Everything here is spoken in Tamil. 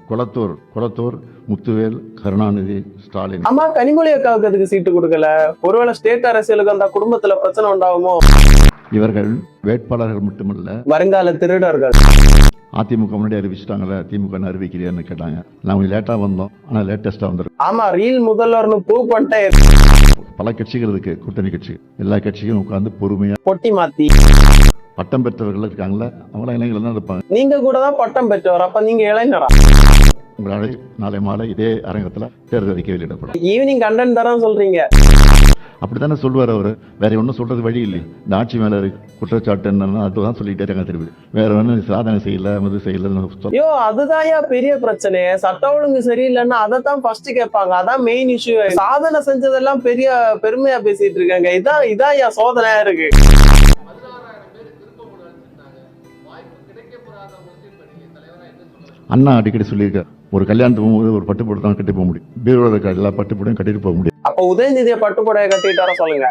கொளத்தூர் முத்துவேல், கருணாநிதி, ஸ்டாலின். ஆமா, கனிமொழி அக்காவுக்கு அதுக்கு சீட்டு கொடுக்கல. ஒருவேளை ஸ்டேட் அரசியலுக்கு அந்த குடும்பத்துல பிரச்சனை உண்டாகுமோ? இவர்கள் வேட்பாளர்கள் மட்டுமல்ல, வருங்கால திருடர்கள். அதிமுக முன்னாடி அறிவிச்சிட்டாங்கல்ல, திமுக அறிவிக்கிறேன்னு கேட்டாங்க. நான் கொஞ்சம் லேட்டா வந்தோம், ஆனா லேட்டஸ்டா வந்துருக்கு. ஆமா, ரீல் முதல்வர்னு ப்ரூவ் பண்ணிட்டே பல கட்சிகள் இருக்கு, கூட்டணி கட்சி. எல்லா கட்சியும் உட்கார்ந்து பொறுமையா பொட்டி மாத்தி பட்டம் பெற்றவர்கள் இருக்காங்களா, அவங்கள இளைஞர்கள் தான் இருப்பாங்க. நீங்க கூட தான் பட்டம் பெற்றவர், அப்ப நீங்க இளைஞரா? உங்களால நாளை மாலை இதே அரங்கத்துல தேர்தல் அறிக்கை வெளியிடப்படும். ஈவினிங் கண்டென்ட் தரேன்னு சொல்றீங்க. அப்படித்தானே சொல்வார் அவரு. வேற ஒன்றும் சொல்றது வழி இல்லை. இந்த ஆட்சி மேல குற்றச்சாட்டு என்னன்னா அதுதான் சொல்லிட்டே இருக்காங்க திருப்பி. வேற ஒன்றும் சாதனை செய்யல, அது செய்யல. ஐயோ, அதுதான் பெரிய பிரச்சனை. சட்ட ஒழுங்கு சரியில்லைன்னா அதைத்தான் ஃபர்ஸ்ட் கேட்பாங்க. அதான் மெயின் இஷ்யூ. சாதனை செஞ்சதெல்லாம் பெரிய பெருமையா பேசிட்டு இருக்காங்க. இதான் சோதனையா இருக்கு. அண்ணா அடிக்கடி சொல்லியிருக்காரு, ஒரு கல்யாணத்துக்கு போகும்போது ஒரு பட்டுப்போடு தான் கட்டி போக முடியும். பீரோட எல்லா பட்டுப்போடையும் கட்டிட்டு போக முடியும். அப்ப உதயநிதியை பட்டுப்புடைய கட்டிட்டு வர சொல்லுங்க.